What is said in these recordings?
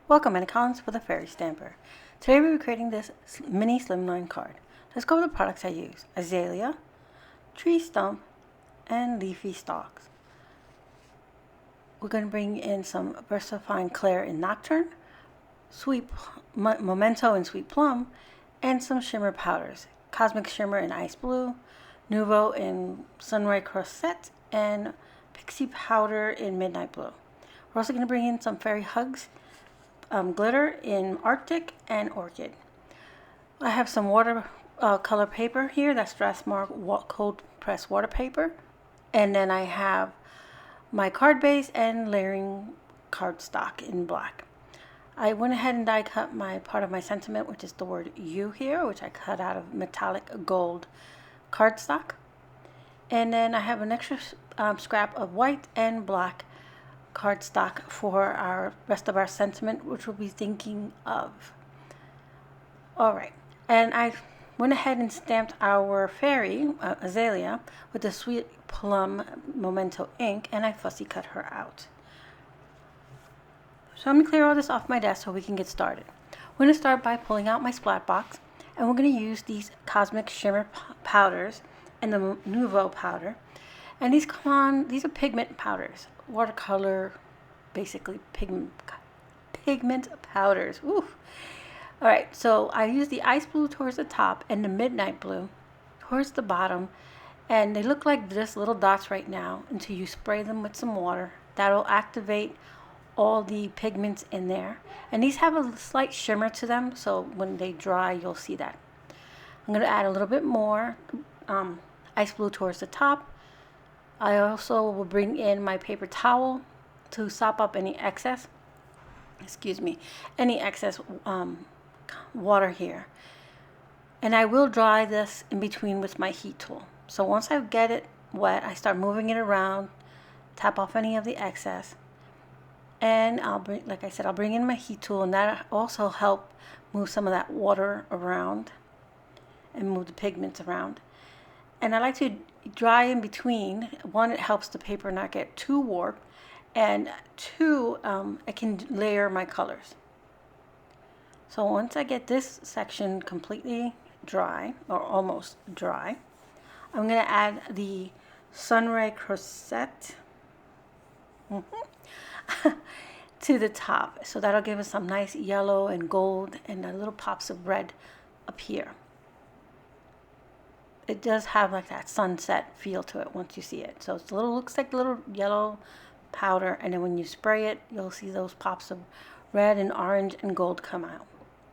Welcome, Anna Collins for the Fairy Stamper. Today we're creating this mini slimline card. Let's go over the products I use. Azalea, Tree Stump, and Leafy Stalks. We're going to bring in some VersaFine Clair in Nocturne, Memento in Sweet Plum, and some Shimmer powders. Cosmic Shimmer in Ice Blue, Nuvo in Sunray Crossette, and Pixie powder in Midnight Blue. We're also going to bring in some Fairy Hugs glitter in Artic and Orchid. I have some watercolor paper here. That's Strathmore cold press water paper. And then I have my card base and layering cardstock in black. I went ahead and die cut my part of my sentiment, which is the word you here, which I cut out of metallic gold cardstock. And then I have an extra scrap of white and black cardstock for our rest of our sentiment, which we'll be thinking of. Alright, and I went ahead and stamped our fairy, Azalea, with the Sweet Plum Memento ink, and I fussy cut her out. So let me clear all this off my desk so we can get started. We're going to start by pulling out my splat box, and we're going to use these Cosmic Shimmer powders and the Nuvo powder. And these are pigment powders. Watercolor, basically pigment powders. Ooh. All right, so I use the ice blue towards the top and the midnight blue towards the bottom, and they look like just little dots right now until you spray them with some water. That'll activate all the pigments in there, and these have a slight shimmer to them, so when they dry you'll see that. I'm going to add a little bit more ice blue towards the top. I also will bring in my paper towel to sop up any excess, water here. And I will dry this in between with my heat tool. So once I get it wet, I start moving it around, tap off any of the excess. And I'll bring in my heat tool, and that also help move some of that water around and move the pigments around. And I like to dry in between. One, it helps the paper not get too warped, and two, I can layer my colors. So once I get this section completely dry, or almost dry, I'm going to add the Sunray Crossette to the top. So that'll give us some nice yellow and gold and little pops of red up here. It does have like that sunset feel to it once you see it. So it's looks like a little yellow powder, and then when you spray it, you'll see those pops of red and orange and gold come out.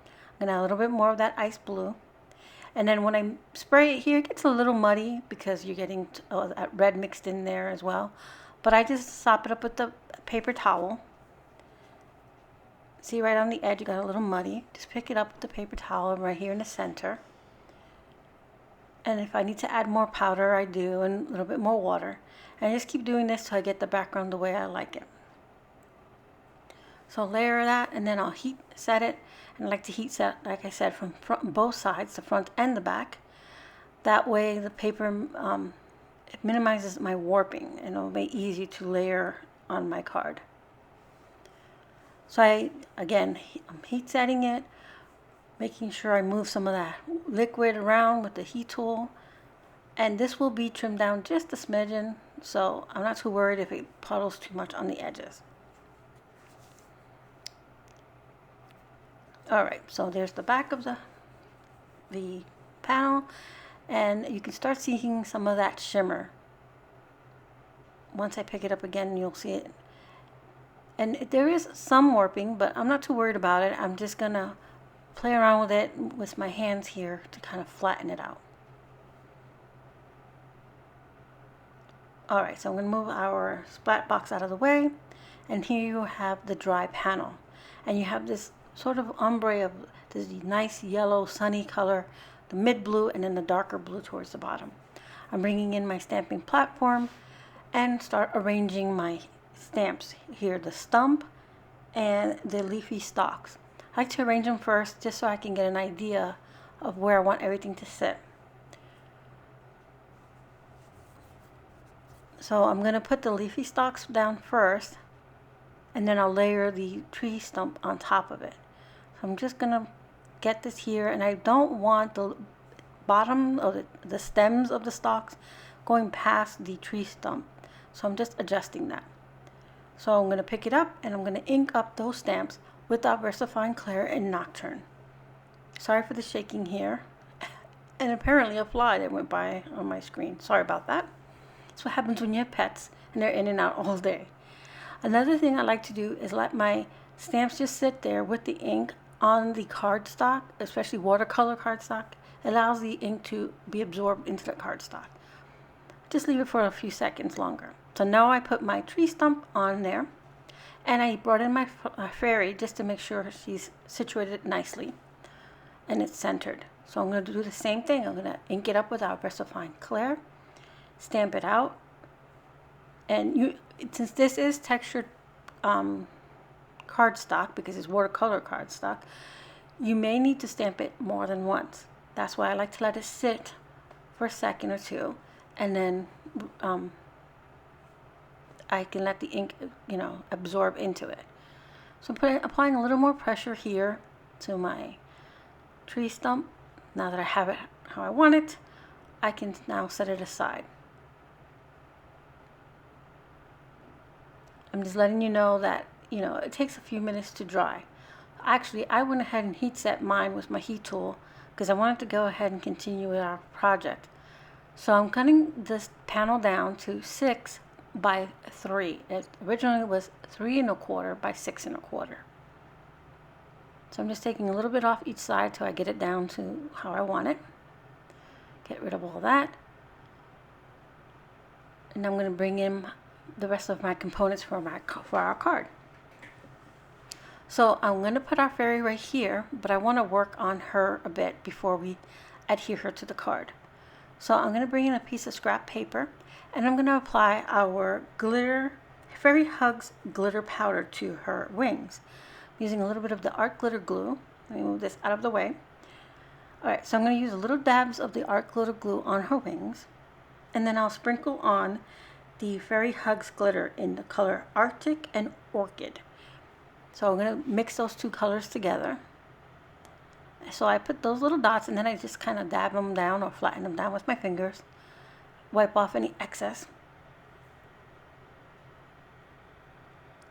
I'm gonna add a little bit more of that ice blue, and then when I spray it here, it gets a little muddy because you're getting that red mixed in there as well. But I just sop it up with the paper towel. See, right on the edge, you got a little muddy. Just pick it up with the paper towel right here in the center. And if I need to add more powder, I do, and a little bit more water. And I just keep doing this till I get the background the way I like it. So layer that, and then I'll heat set it. And I like to heat set, like I said, from both sides, the front and the back. That way the paper, it minimizes my warping, and it'll make it easy to layer on my card. So I'm heat setting it, making sure I move some of that liquid around with the heat tool. And this will be trimmed down just a smidgen, so I'm not too worried if it puddles too much on the edges. Alright, so there's the back of the panel, and you can start seeing some of that shimmer. Once I pick it up again, you'll see it. And there is some warping, but I'm not too worried about it. I'm just going to play around with it with my hands here to kind of flatten it out. Alright, so I'm going to move our splat box out of the way, and here you have the dry panel. And you have this sort of ombre of this nice yellow sunny color, the mid blue, and then the darker blue towards the bottom. I'm bringing in my stamping platform and start arranging my stamps here, the Stump and the Leafy Stalks. I like to arrange them first just so I can get an idea of where I want everything to sit. So I'm going to put the Leafy Stalks down first, and then I'll layer the tree stump on top of it. So I'm just gonna get this here, and I don't want the bottom of the stems of the stalks going past the tree stump. So I'm just adjusting that. So I'm gonna pick it up and I'm gonna ink up those stamps with our VersaFine Clair and Nocturne. Sorry for the shaking here. And apparently a fly that went by on my screen. Sorry about that. That's what happens when you have pets and they're in and out all day. Another thing I like to do is let my stamps just sit there with the ink on the cardstock, especially watercolor cardstock. It allows the ink to be absorbed into the cardstock. Just leave it for a few seconds longer. So now I put my tree stump on there, and I brought in my fairy just to make sure she's situated nicely and it's centered. So I'm going to do the same thing. I'm going to ink it up with our VersaFine Clair, stamp it out, and since this is textured cardstock, because it's watercolor cardstock, you may need to stamp it more than once. That's why I like to let it sit for a second or two, and then I can let the ink, absorb into it. So I'm applying a little more pressure here to my tree stump. Now that I have it how I want it, I can now set it aside. I'm just letting you know that, it takes a few minutes to dry. Actually, I went ahead and heat set mine with my heat tool because I wanted to go ahead and continue with our project. So I'm cutting this panel down to 6 by 3. It originally was 3 1/4 by 6 1/4. So I'm just taking a little bit off each side till I get it down to how I want it. Get rid of all that. And I'm going to bring in the rest of my components for our card. So I'm going to put our fairy right here, but I want to work on her a bit before we adhere her to the card. So I'm going to bring in a piece of scrap paper, and I'm going to apply our Fairy Hugs glitter powder to her wings, using a little bit of the art glitter glue. Let me move this out of the way. Alright, so I'm going to use a little dabs of the art glitter glue on her wings, and then I'll sprinkle on the Fairy Hugs glitter in the color Artic and Orchid. So I'm going to mix those two colors together. So I put those little dots, and then I just kind of dab them down or flatten them down with my fingers. Wipe off any excess.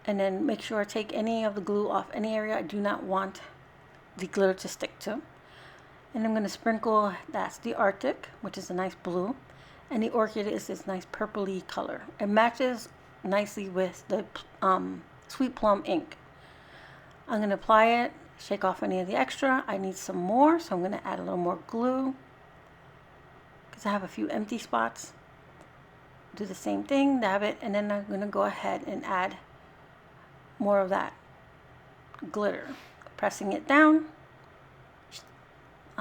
And then make sure I take any of the glue off any area I do not want the glitter to stick to. And I'm going to sprinkle, that's the Artic, which is a nice blue. And the Orchid is this nice purpley color. It matches nicely with the Sweet Plum ink. I'm going to apply it, shake off any of the extra. I need some more, so I'm going to add a little more glue because I have a few empty spots. Do the same thing, dab it, and then I'm going to go ahead and add more of that glitter. Pressing it down,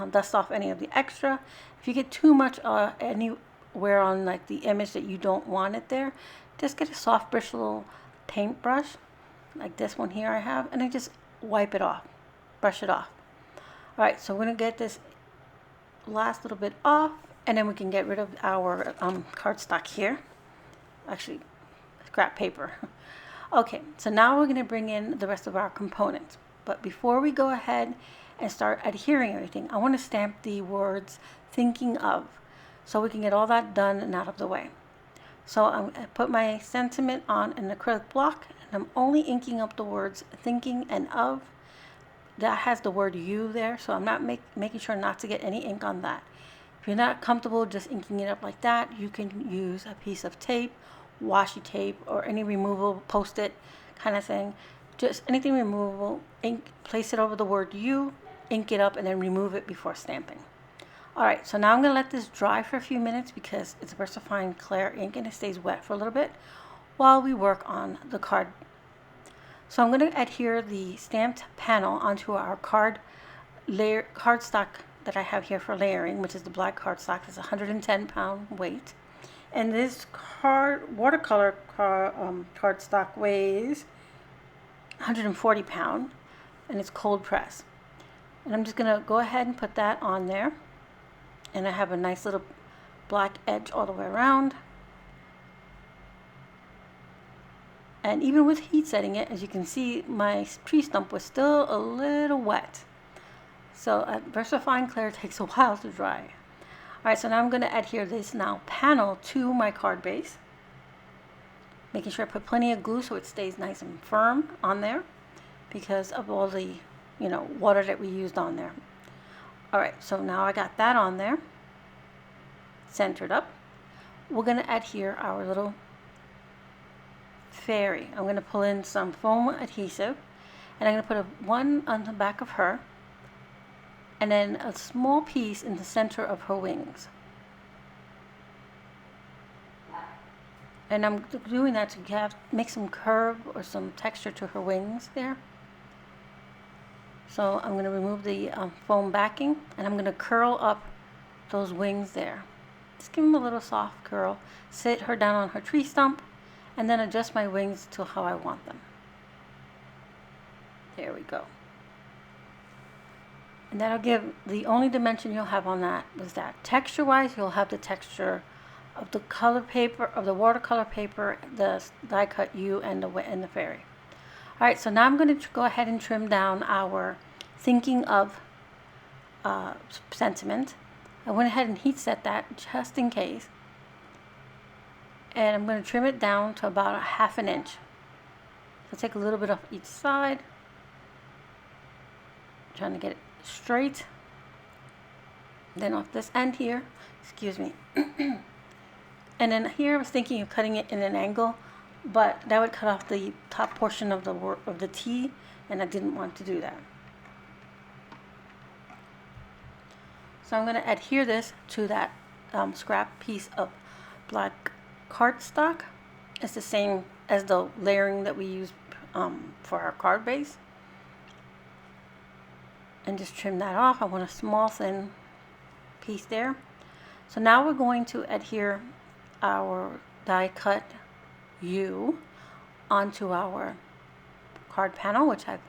dust off any of the extra. If you get too much anywhere on like the image that you don't want it there, just get a soft bristle paintbrush like this one here I have, and I just wipe it off, brush it off. Alright, so we're going to get this last little bit off, and then we can get rid of our cardstock here. Actually, scrap paper. Okay, so now we're going to bring in the rest of our components. But before we go ahead and start adhering everything, I want to stamp the words thinking of, so we can get all that done and out of the way. So I put my sentiment on an acrylic block, and I'm only inking up the words thinking and of. That has the word you there, so I'm not making sure not to get any ink on that. If you're not comfortable just inking it up like that, you can use a piece of tape, washi tape, or any removable post-it kind of thing. Just anything removable, ink, place it over the word you, ink it up, and then remove it before stamping. Alright, so now I'm going to let this dry for a few minutes because it's VersaFine Clair ink and it stays wet for a little bit while we work on the card. So I'm going to adhere the stamped panel onto our cardstock that I have here for layering, which is the black cardstock. It's 110-pound weight. And this watercolor cardstock weighs 140 pounds, and it's cold press. And I'm just going to go ahead and put that on there. And I have a nice little black edge all the way around. And even with heat setting it, as you can see, my tree stump was still a little wet. So VersaFine Clair takes a while to dry. Alright, so now I'm going to adhere this now panel to my card base. Making sure I put plenty of glue so it stays nice and firm on there because of all the, water that we used on there. Alright, so now I got that on there, centered up. We're going to adhere our little fairy. I'm going to pull in some foam adhesive and I'm going to put one on the back of her and then a small piece in the center of her wings. And I'm doing that to make some curve or some texture to her wings there. So I'm going to remove the foam backing and I'm going to curl up those wings there. Just give them a little soft curl. Sit her down on her tree stump and then adjust my wings to how I want them. There we go. And that'll give the only dimension you'll have on that was that. Texture wise, you'll have the texture of the color paper, of the watercolor paper, the die cut U and the fairy. Alright, so now I'm going to go ahead and trim down our thinking of sentiment. I went ahead and heat set that just in case. And I'm going to trim it down to about 1/2 inch. So take a little bit off each side. Trying to get it straight. Then off this end here, excuse me. And then here I was thinking of cutting it in an angle, but that would cut off the top portion of the T, and I didn't want to do that. So I'm going to adhere this to that scrap piece of black cardstock. It's the same as the layering that we use for our card base. And just trim that off. I want a small thin piece there. So now we're going to adhere our die cut U onto our card panel, which I've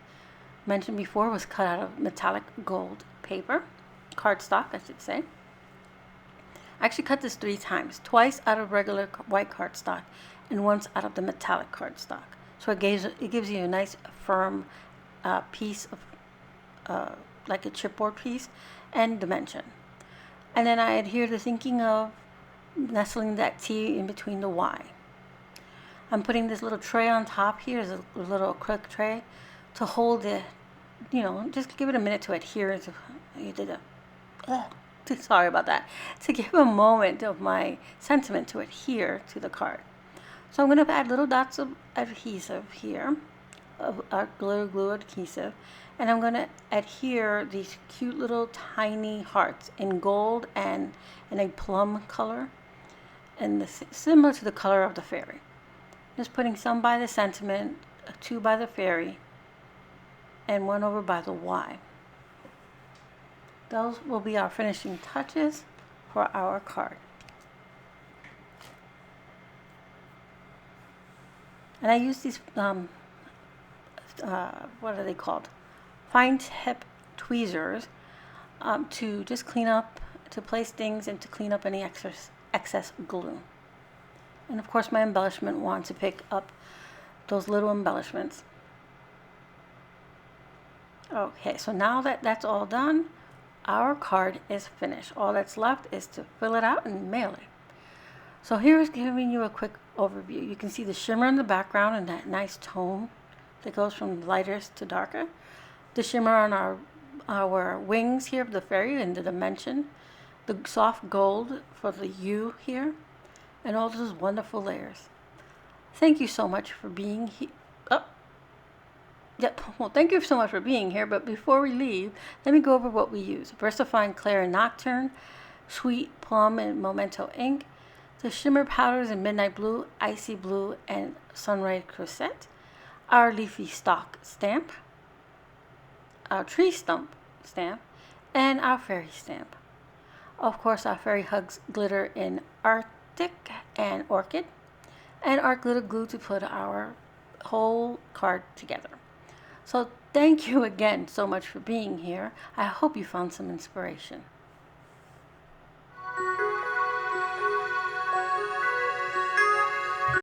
mentioned before was cut out of metallic gold paper, cardstock I should say. I actually cut this 3 times, twice out of regular white cardstock and once out of the metallic cardstock. So it gives you a nice firm piece of like a chipboard piece and dimension. And then I adhere to thinking of nestling that T in between the Y. I'm putting this little tray on top here, is a little acrylic tray, to hold it, just give it a minute to adhere to, sorry about that, to give a moment of my sentiment to adhere to the card. So I'm going to add little dots of adhesive here, of our glitter glue adhesive, and I'm going to adhere these cute little tiny hearts in gold and in a plum color, and similar to the color of the fairy. Just putting some by the sentiment, 2 by the fairy, and 1 over by the Y. Those will be our finishing touches for our card. And I use these, what are they called? Fine tip tweezers to just clean up, to place things and to clean up any excess glue. And of course my embellishment wand to pick up those little embellishments. Okay, so now that that's all done, our card is finished. All that's left is to fill it out and mail it. So here's giving you a quick overview. You can see the shimmer in the background and that nice tone that goes from lightest to darker. The shimmer on our wings here of the fairy and the dimension. The soft gold for the U here. And all those wonderful layers. Thank you so much for being here. Well, thank you so much for being here, but before we leave, let me go over what we use. VersaFine Clair and Nocturne, Sweet Plum and Memento ink, the Shimmer powders in Midnight Blue, Icy Blue, and Sunray Crossette, our Leafy Stalk stamp, our Tree Stump stamp, and our Fairy stamp. Of course, our Fairy Hugs glitter in Artic and Orchid, and our glitter glue to put our whole card together. So thank you again so much for being here. I hope you found some inspiration.